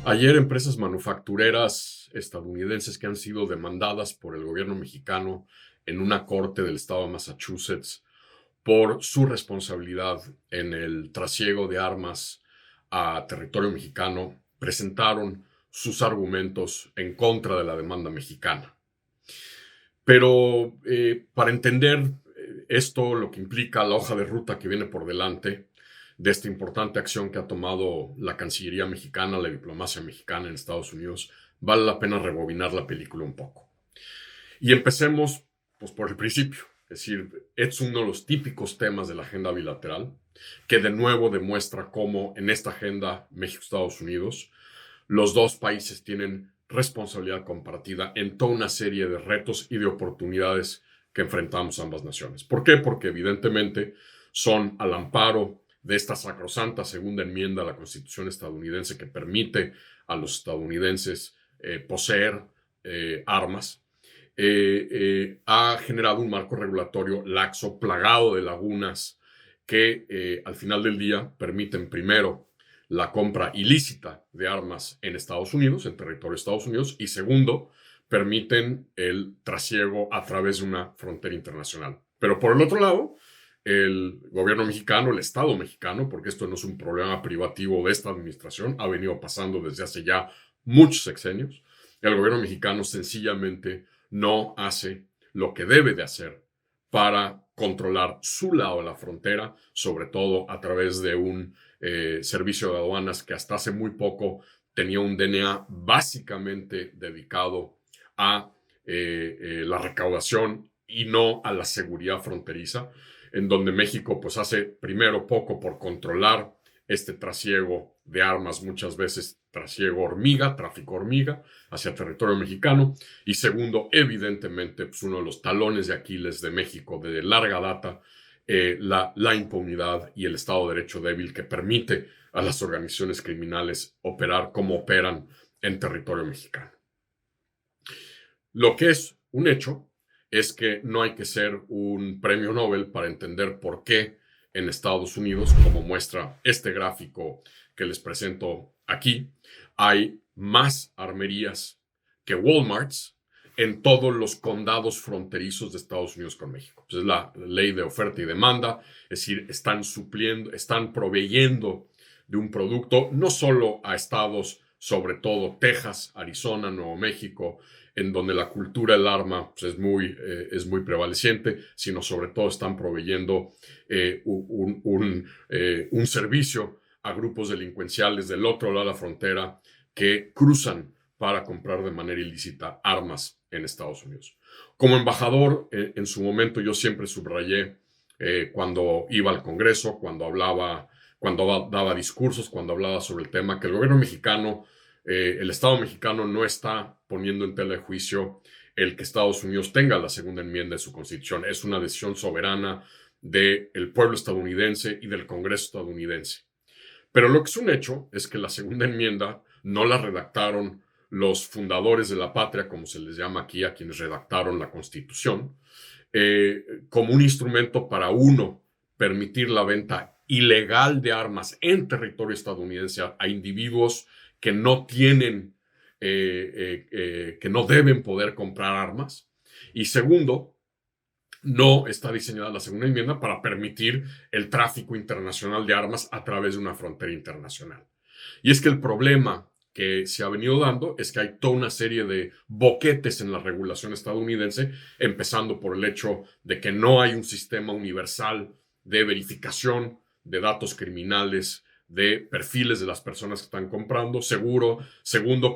Ayer, empresas manufactureras estadounidenses que han sido demandadas por el gobierno mexicano en una corte del estado de Massachusetts por su responsabilidad en el trasiego de armas a territorio mexicano, presentaron sus argumentos en contra de la demanda mexicana. Pero para entender esto, lo que implica la hoja de ruta que viene por delante de esta importante acción que ha tomado la Cancillería mexicana, la diplomacia mexicana en Estados Unidos, vale la pena rebobinar la película un poco. Y empecemos pues, por el principio. Es decir, es uno de los típicos temas de la agenda bilateral, que de nuevo demuestra cómo en esta agenda México-Estados Unidos, los dos países tienen responsabilidad compartida en toda una serie de retos y de oportunidades que enfrentamos ambas naciones. ¿Por qué? Porque evidentemente son al amparo de esta sacrosanta segunda enmienda a la Constitución estadounidense que permite a los estadounidenses poseer armas. Ha generado un marco regulatorio laxo, plagado de lagunas, que al final del día permiten primero la compra ilícita de armas en Estados Unidos, en territorio de Estados Unidos, y segundo, permiten el trasiego a través de una frontera internacional. Pero por el otro lado, el gobierno mexicano, el Estado mexicano, porque esto no es un problema privativo de esta administración, ha venido pasando desde hace ya muchos sexenios, el gobierno mexicano sencillamente no hace lo que debe de hacer para controlar su lado de la frontera, sobre todo a través de un servicio de aduanas que hasta hace muy poco tenía un DNA básicamente dedicado a la recaudación y no a la seguridad fronteriza, en donde México pues hace primero poco por controlar este trasiego de armas, muchas veces trasiego hormiga, tráfico hormiga hacia territorio mexicano, y segundo, evidentemente, pues uno de los talones de Aquiles de México de larga data, la impunidad y el Estado de Derecho débil que permite a las organizaciones criminales operar como operan en territorio mexicano. Lo que es un hecho es que no hay que ser un premio Nobel para entender por qué en Estados Unidos, como muestra este gráfico que les presento aquí, hay más armerías que Walmarts en todos los condados fronterizos de Estados Unidos con México. Es la ley de oferta y demanda, es decir, están supliendo, están proveyendo de un producto no solo a estados, sobre todo Texas, Arizona, Nuevo México, en donde la cultura del arma pues, es muy prevaleciente, sino sobre todo están proveyendo un servicio a grupos delincuenciales del otro lado de la frontera que cruzan para comprar de manera ilícita armas en Estados Unidos. Como embajador, en su momento yo siempre subrayé cuando iba al Congreso, cuando daba discursos, cuando hablaba sobre el tema, que el gobierno mexicano, el Estado mexicano no está poniendo en tela de juicio el que Estados Unidos tenga la segunda enmienda de su Constitución. Es una decisión soberana del pueblo estadounidense y del Congreso estadounidense. Pero lo que es un hecho es que la segunda enmienda no la redactaron los fundadores de la patria, como se les llama aquí a quienes redactaron la Constitución, como un instrumento para uno permitir la venta ilegal de armas en territorio estadounidense a individuos que no tienen, que no deben poder comprar armas. Y segundo, no está diseñada la segunda enmienda para permitir el tráfico internacional de armas a través de una frontera internacional. Y es que el problema que se ha venido dando es que hay toda una serie de boquetes en la regulación estadounidense, empezando por el hecho de que no hay un sistema universal de verificación de datos criminales, de perfiles de las personas que están comprando. Segundo,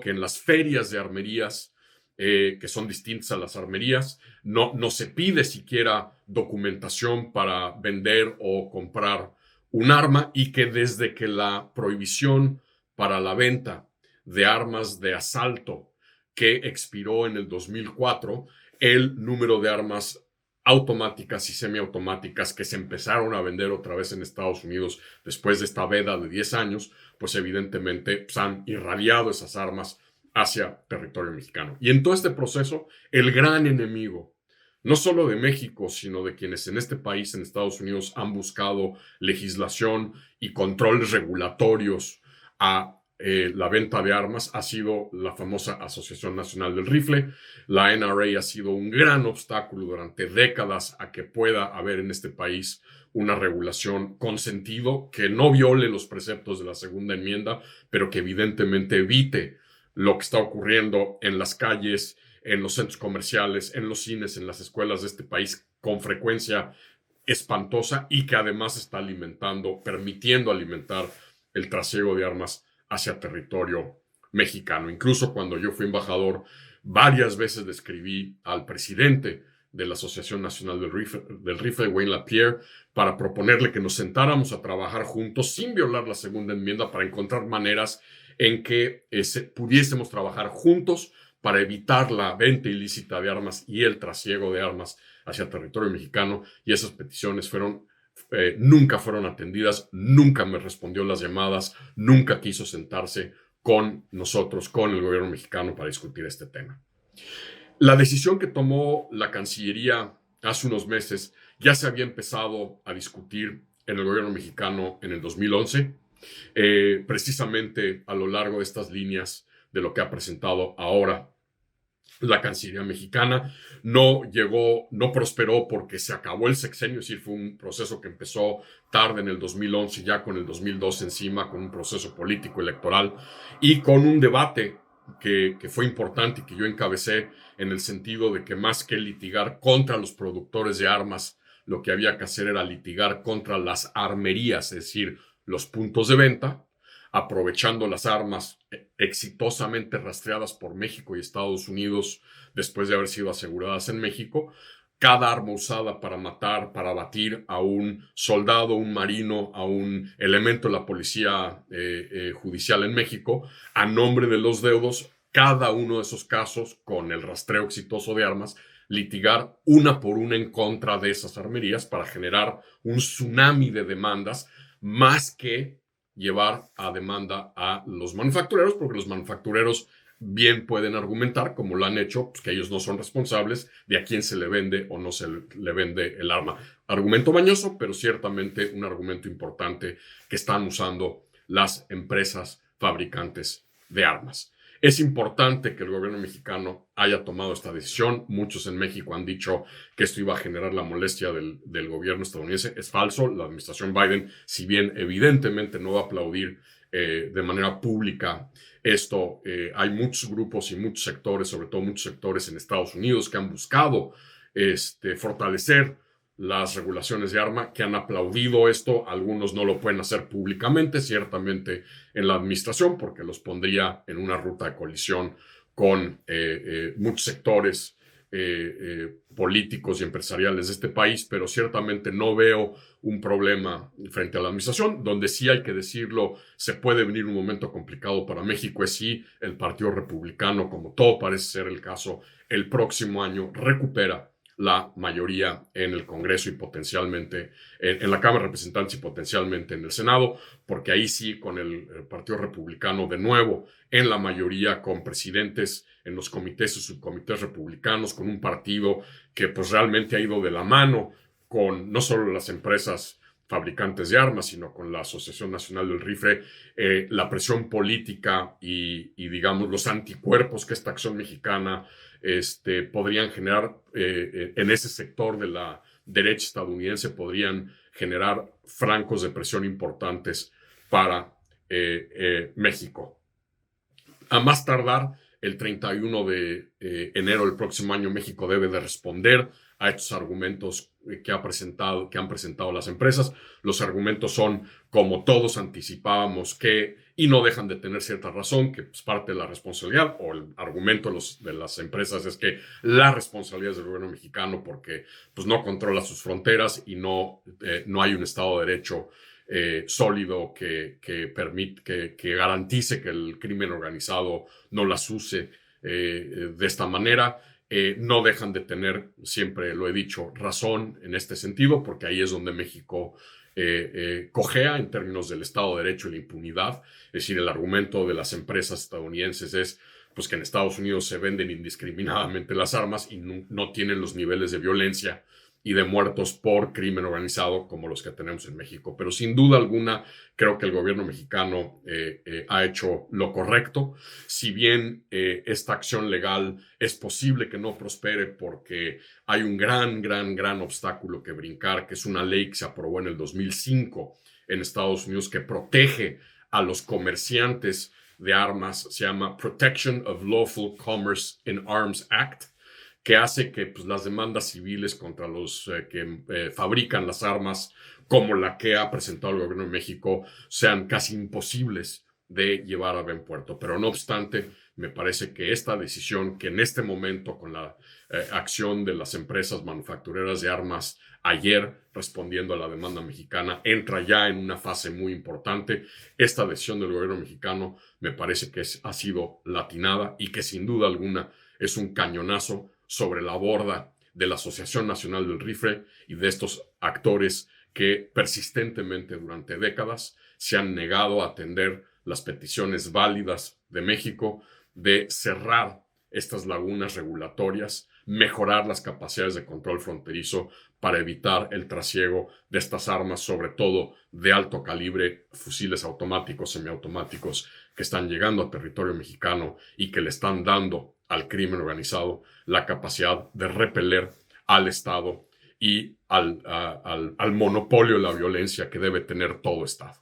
que en las ferias de armerías, que son distintas a las armerías, no se pide siquiera documentación para vender o comprar un arma, y que desde que la prohibición para la venta de armas de asalto que expiró en el 2004, el número de armas automáticas y semiautomáticas que se empezaron a vender otra vez en Estados Unidos después de esta veda de 10 años, pues evidentemente pues han irradiado esas armas hacia territorio mexicano. Y en todo este proceso, el gran enemigo, no solo de México, sino de quienes en este país, en Estados Unidos, han buscado legislación y controles regulatorios a la venta de armas ha sido la famosa Asociación Nacional del Rifle. La NRA ha sido un gran obstáculo durante décadas a que pueda haber en este país una regulación con sentido que no viole los preceptos de la segunda enmienda, pero que evidentemente evite lo que está ocurriendo en las calles, en los centros comerciales, en los cines, en las escuelas de este país con frecuencia espantosa y que además está permitiendo alimentar el trasiego de armas hacia territorio mexicano. Incluso cuando yo fui embajador, varias veces le escribí al presidente de la Asociación Nacional del Rifle, Wayne LaPierre, para proponerle que nos sentáramos a trabajar juntos sin violar la segunda enmienda para encontrar maneras en que pudiésemos trabajar juntos para evitar la venta ilícita de armas y el trasiego de armas hacia territorio mexicano, y esas peticiones nunca fueron atendidas, nunca me respondió las llamadas, nunca quiso sentarse con nosotros, con el gobierno mexicano para discutir este tema. La decisión que tomó la Cancillería hace unos meses ya se había empezado a discutir en el gobierno mexicano en el 2011, precisamente a lo largo de estas líneas de lo que ha presentado ahora la Cancillería mexicana. No prosperó porque se acabó el sexenio, es decir, fue un proceso que empezó tarde en el 2011, ya con el 2012 encima, con un proceso político electoral y con un debate que fue importante y que yo encabecé en el sentido de que más que litigar contra los productores de armas, lo que había que hacer era litigar contra las armerías, es decir, los puntos de venta, aprovechando las armas exitosamente rastreadas por México y Estados Unidos después de haber sido aseguradas en México. Cada arma usada para matar, para abatir a un soldado, un marino, a un elemento de la policía judicial en México, a nombre de los deudos, cada uno de esos casos, con el rastreo exitoso de armas, litigar una por una en contra de esas armerías para generar un tsunami de demandas, más que llevar a demanda a los manufactureros, porque los manufactureros bien pueden argumentar, como lo han hecho, pues que ellos no son responsables de a quién se le vende o no se le vende el arma. Argumento mañoso, pero ciertamente un argumento importante que están usando las empresas fabricantes de armas. Es importante que el gobierno mexicano haya tomado esta decisión. Muchos en México han dicho que esto iba a generar la molestia del gobierno estadounidense. Es falso. La administración Biden, si bien evidentemente no va a aplaudir de manera pública esto, hay muchos grupos y muchos sectores, sobre todo muchos sectores en Estados Unidos, que han buscado fortalecer las regulaciones de arma, que han aplaudido esto. Algunos no lo pueden hacer públicamente, ciertamente en la administración, porque los pondría en una ruta de colisión con muchos sectores políticos y empresariales de este país, pero ciertamente no veo un problema frente a la administración. Donde sí hay que decirlo, se puede venir un momento complicado para México es si el Partido Republicano, como todo parece ser el caso, el próximo año recupera la mayoría en el Congreso y potencialmente en la Cámara de Representantes y potencialmente en el Senado, porque ahí sí, con el Partido Republicano de nuevo en la mayoría, con presidentes en los comités y subcomités republicanos, con un partido que pues realmente ha ido de la mano con no solo las empresas fabricantes de armas, sino con la Asociación Nacional del Rifle, la presión política y digamos los anticuerpos que esta acción mexicana podrían generar en ese sector de la derecha estadounidense, podrían generar francos de presión importantes para México. A más tardar, el 31 de enero del próximo año, México debe de responder a estos argumentos que han presentado las empresas. Los argumentos son, como todos anticipábamos, y no dejan de tener cierta razón, que es parte de la responsabilidad, o el argumento de las empresas es que la responsabilidad es del gobierno mexicano porque pues, no controla sus fronteras y no hay un Estado de Derecho sólido que garantice que el crimen organizado no las use de esta manera. No dejan de tener, siempre lo he dicho, razón en este sentido, porque ahí es donde México cojea en términos del Estado de Derecho y la impunidad. Es decir, el argumento de las empresas estadounidenses es pues, que en Estados Unidos se venden indiscriminadamente las armas y no tienen los niveles de violencia y de muertos por crimen organizado como los que tenemos en México. Pero sin duda alguna, creo que el gobierno mexicano ha hecho lo correcto. Si bien esta acción legal es posible que no prospere porque hay un gran obstáculo que brincar, que es una ley que se aprobó en el 2005 en Estados Unidos que protege a los comerciantes de armas, se llama Protection of Lawful Commerce in Arms Act, que hace que pues, las demandas civiles contra los que fabrican las armas, como la que ha presentado el gobierno de México, sean casi imposibles de llevar a buen puerto. Pero no obstante, me parece que esta decisión, que en este momento con la acción de las empresas manufactureras de armas ayer, respondiendo a la demanda mexicana, entra ya en una fase muy importante. Esta decisión del gobierno mexicano me parece que ha sido latinada y que sin duda alguna es un cañonazo sobre la borda de la Asociación Nacional del Rifle y de estos actores que persistentemente durante décadas se han negado a atender las peticiones válidas de México de cerrar estas lagunas regulatorias, mejorar las capacidades de control fronterizo para evitar el trasiego de estas armas, sobre todo de alto calibre, fusiles automáticos, semiautomáticos, que están llegando a territorio mexicano y que le están dando al crimen organizado la capacidad de repeler al Estado y al monopolio de la violencia que debe tener todo Estado.